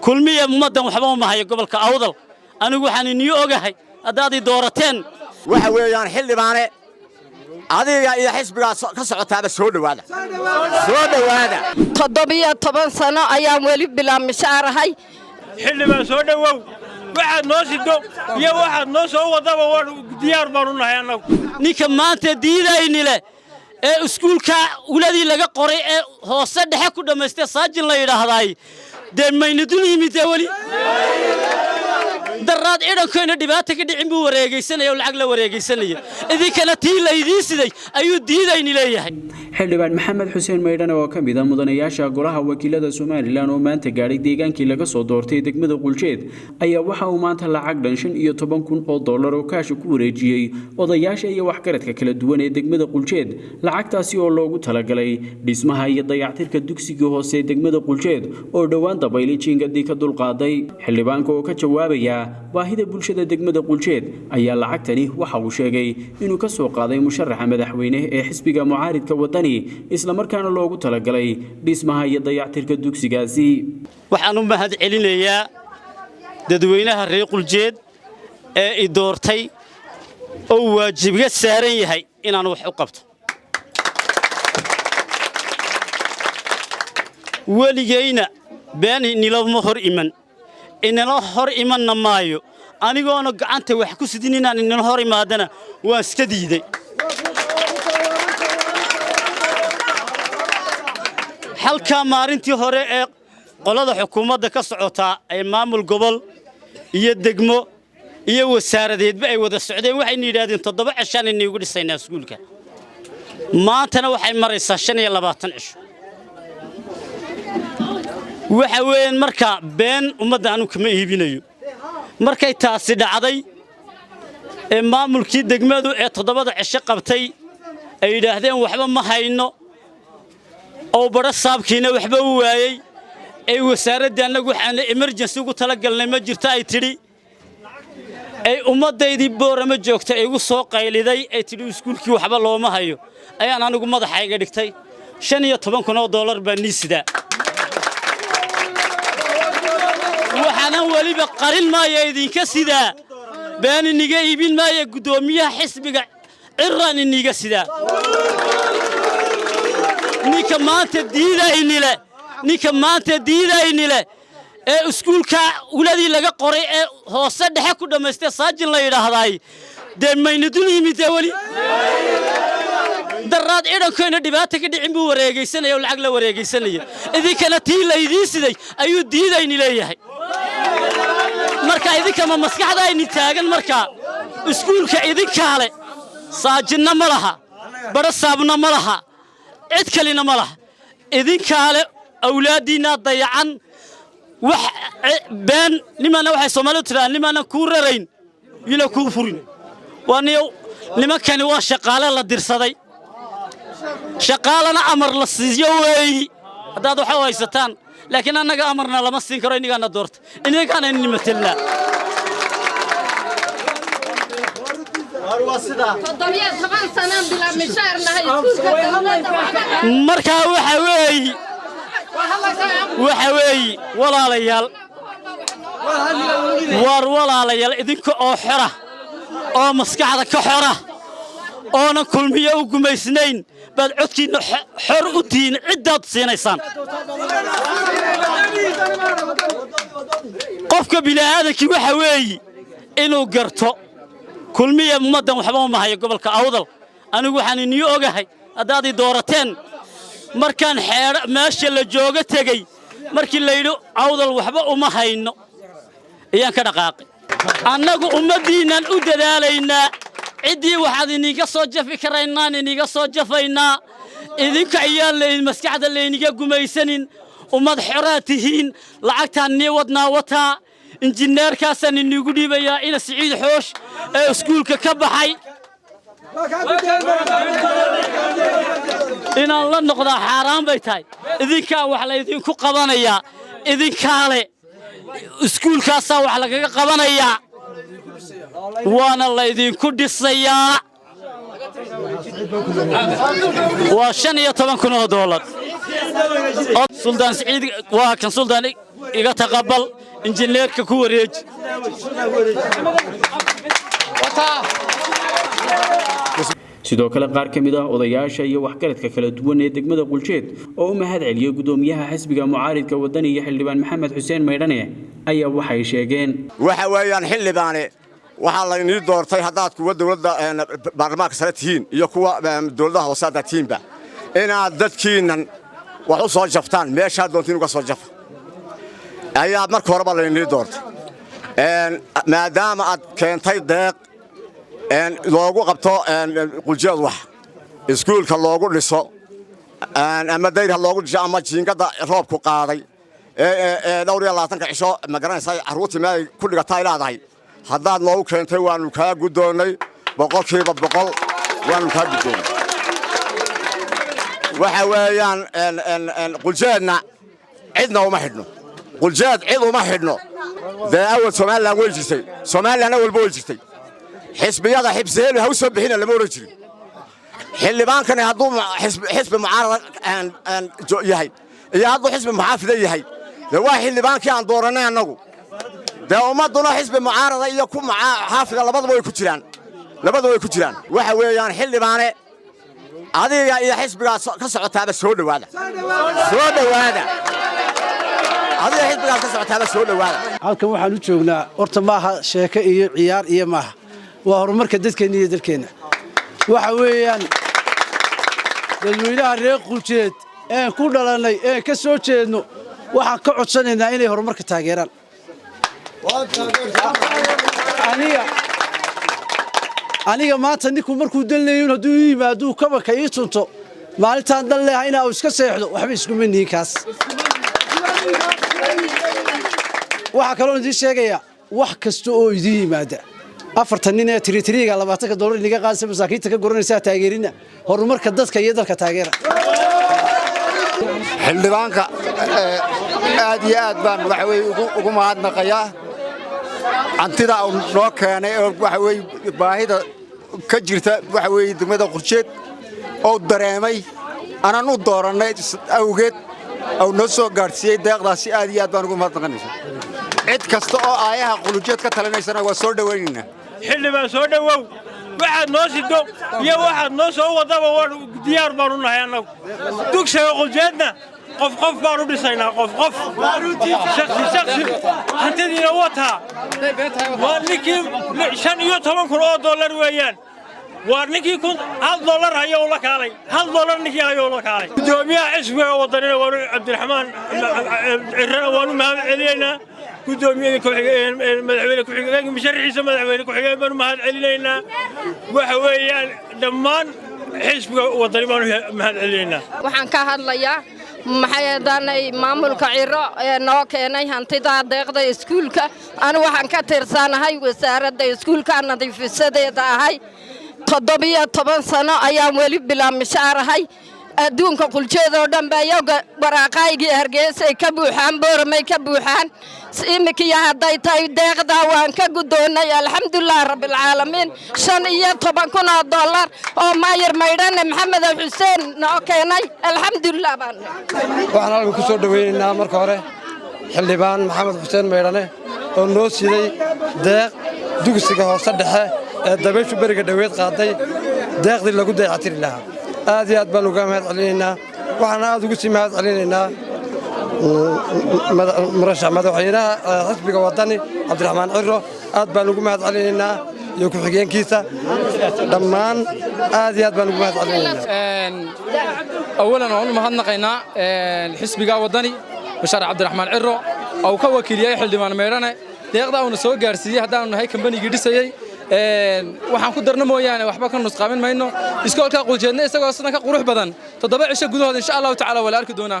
كل مية ممدن وحبهم ما هي قبل كأوضل أنا وحن نيوجا هاي أدادي دورتين وحويان حل بانه هذه يا حسب كسرت هذا سود وهذا تضبية طبعا سنة أيام ولي بلا مشاعر هاي حل ما سود وو واحد ناس يدو يا واحد ناس هو ضبوا ديار بارونا هنا نيك ما تديدا إني اسكول كا ولادي لقى قري هو صدق حكوا دم استساجن لا يراهداي دم ما يندوني متولي دراد إيران كنا دبعتك دعم بوريجيسنا يا العقل وريجيسنا إذا كانت هي لا يديسدي أيو ديدا إني لا يهي xildhibaan maxamed xuseen maydhan oo ka mid ah mudanayaasha golaha wakiilada Soomaaliland oo maanta gaaray deegaankii laga soo doortay degmada Quljeed ayaa waxa uu maanta lacag dhan $15,000 oo kaash ku wareejiyay odayaasha iyo waxgaradka kala duwan ee degmada Quljeed lacagtaasi oo loogu talagalay dhismaha iyo dayactirka dugsiga hoose ee degmada Quljeed oo dhawaan dabayli jiingadii ka dulqaaday xildhibaanka oo ka jawaabaya baahida bulshada degmada Quljeed ayaa lacagtani waxa uu sheegay inuu ka soo qaaday musharaxa madaxweyne ee xisbiga mucaaridka wadani isla markaana loogu talagalay dhismaha iyo dayactirka dugsigaasi waxaan u mahad celinayaa dadweynaha reer Quljeed ee i doortay oo waajibiga saaran yahay inaan wax u qabto waligayna been nilama hor iman inala hor imanna maayo anigoona gacanta wax ku sidin inaan inala hor imaadana waa iska diiday halka maarintii hore ee qolada xukuumadda ka socota ay maamul gobol iyo degmo iyo wasaaradeedba ay wada socdeen waxay yiraahdeen 7 cishan inay ugu dhisaynaa iskuulka maantana waxay maraysaa 25 cisho waxa weeyaan marka been ummadda aanu kama iibinayo markay taasi dhacday ee maamulkii degmadu ee 7 cisho qabtay ay yiraahdeen waxba ma hayno oo bara saabkiina waxba u waayay ay wasaaradda anagu waxaan emergency ugu tala galnay ma jirto ay tiri ay ummadeydii boorama joogtay ay ugu soo qayliday ay tiri iskuulkii waxba looma hayo ayaan anigu madaxayga dhigtay $15,000 baan niisidaa waxaan waliba qarin maayo idinka sidaa baan iniga iibin maayo gudoomiyaha xisbiga cirran iniga sidaa ninka maanta diida inile ee iskuulka ولادي laga qoray ee hoose dhexe ku dhameystay saajin la yiraahday dee maynaduni mid دراد إيران كنا دبعتك دعم بوريجيسنا يا العقل وريجيسنا إذا كانت هي لا يديسدي أيو ديدا إني لا يهي مركا إذا كمان مسكح هذا إني تاجن مركا سكول كإذا كاله ساجنا ملها برصابنا ملها إتكلنا ملها إذا كاله أولادنا ضيعان بين لما نوحي سومالو ترى لما نكوررين يلا كوفرين وانيو لما كانوا شقالة لا درسدي شقالنا أمر للسيوي هذا دو حوايستان لكن أنا أمرنا لما سينكرو إني أنا دورت إني كان إني مثلنا مركا وحوي ولا ليال ولا ليال إذنك أو حرة أو مسكعة كحرة أنا كل مية وجميسنين بعد عدكي حر أدين عدة سنيسان قفك بلا هذا كي وحوي إنه قرطو كل مية ممدن وحبهم ما هي قبل كأوضل أنا وحن نيوجا هاي أدادي دورتين مركان حير ماشي اللي جوجة تجي مركي اللي يلو أوضل وحبه وما هينو إيان كدقاقي أنا أمدينا الأودة علينا عدي واحد نيجا صوجة فكرنا نيجا صوجة فينا إذا كعيال المسكعة اللي نيجا جميسنين ومضحراتهين لعكتها نيودنا وتا إنجنير كاسن النيجودي بيا إلى سعيد حوش سكول ككبحي إن الله نقضى حرام بيتاي إذا كان وحلا إذا كو قبانيا إذا كان سكول كاسا وحلا قبانيا وانا الله إذا كود السياء $15,000 سلطان سعيد وكان سلطان iga taqabbal injineerka ku wareeji sidoo kale qaar ka mid ah odayaasha iyo waxgaradka kala duwan ee degmada Quljeed oo u mahad celiyay gudoomiyaha xisbiga mucaaridka wadani iyo xildhibaan Maxamed Xuseen Maydhane ayaa waxay sheegeen waxa weeyaan xildhibaane waxa la inii doortay hadaad kuwa dawladda baarlamaanka sare tihiin iyo kuwa dawladaha hoosada tiimba inaad dadkiinan wax u soo jaftaan meesha doontiin uga soo jafa ayaa marka hore la inii doortay maadaama aad keentay deeq loogu qabto Quljeed wax iskuulka loogu dhiso ama dayr loogu dhiso ama jiingada roobku qaaday dhowr iyo 20 cisho ma garanaysaa caruurtii ma ku dhigatay ilaadahay haddaad noogu keentay waanu kaa gudoonay boqolkiiba boqol waanu kaa gudoonay waxa weeyaan Quljeedna cidna uma xidhno Quljeed cid uma xidhno awal Soomaaliland way jirtay Soomaaliland walba way jirtay xisbiyada xibseel ha u soo bixina lama oran jirin xildhibaankani hadduu xisbi mucaarad yahay iyo hadduu xisbi muxaafida yahay waa xildhibaankii aan dooranay annagu ummaduna xisbi mucaarada iyo ku muxaafida labadaba way ku jiraan waxa weeyaan xildhibaane adiga iyo xisbigaas ka socotaaba soo dhawaada adiga xisbigaas ka socotaaba soo dhawaada halkan waxaan u joognaa horta maaha sheeko iyo ciyaar iyo maaha waa horumarka dadkeena iyo dalkeena waxa weeyaan dadweynaha reer Quljeed ee ku dhalanay ee ka soo jeedno waxaan ka codsanaynaa inay horumarka taageeraan aniga maanta ninku markuu dalleeyo haduu yimaado kaba ka ii tunto maalintaan dal leeyahay inaa iska seexdo waxba isku miniin kaas waxa kale oo idin sheegaya wax kasta oo idin yimaada 4 nin ee tiriga $20 iniga qaadsan masaakiinta ka goranaysa taageerina horumarka dadka iyo dalka taageera xildhibaanka aad iyo aad baan waxa weey ugu mahadnaqayaa antida uu noo keenay waxa weey baahida ka jirta waxa weey degmada Quljeed oo dareemay anaan u dooranay awgeed oo noo soo gaarsiiyay deeqdaasi aad iyo aad baan ugu mahadnaqaynaa cid kasta oo aayaha Quljeed ka talanaysana waa soo dhaweynaa xildhibaan soo dhawow waxaad noo sido iyo waxaad noo soo wadaba waan diyaar baan u nahay annagu dugsiga Quljeedna qof baan u dhisaynaa qof shakhsi hantidiina wata waa ninkii $15,000 weeyaan waa ninkii $1 hayo la kaalay $1 ninkii hayo la kaalay gudoomiyaha xisbiga wadanina waa Cabdiraxmaan Cirana waanu mahad celinaynaa gudoomiyaha madaxweyne ku-xigeenka musharaxiisa madaxweyne ku-xigeen baan mahad celinaynaa waxa weeyaan dhammaan xisbiga wadani baan mahad celinaynaa waxaan ka hadlayaa maxay ahaanay maamulka Ciro ee noo keenay hantida deeqda iskuulka aan waxaan ka tirsanahay wasaaradda iskuulka nadiifisadeeda ahay 17 sano ayaan weli bilaamishaarahay adduunka Quljeed oo dhan baa yoga waraaqaygi Hargeysa ka buuxaan Boormay ka buuxaan imkiya haday tahay deeqda waan ka gudoonay alxamdulillah rabbil caalamiin $15,000 oo maayir Maydhane Maxamed Xuseen noo keenay alxamdulillah baan waxaan halka ku soo dhaweynaynaa marka hore xildhibaan Maxamed Xuseen Maydhane oo noo siday deeq dugsiga hoose dhexe ee dabayshu bariga dhaweed qaaday deeqdii lagu dayactiri lahaa aad iyo aad baan uga mahad celinaynaa waxaan aad ugu sii mahad celinaynaa مرشح مدحوينها حزبك وطني عبد الرحمن عرو aad baan ugu mahad celinaynaa iyo ku xigeenkiisa dhammaan aad iyo aad baan ugu mahad celinaynaa أولاً وأنا مهنقينا حزبك وطني مشارع عبد الرحمن عرو أو كوكيلية حلدمان ميرانة يقدر أن سوق جارسية هذا أنه هاي كمبني جديسية waxaan ku darno mooyaane waxba ka nusqaamin mayno iskoolka Quljeedna isagoo sanadka qurux badan 7 cisho gudahooda insha Allah taala wala arki doona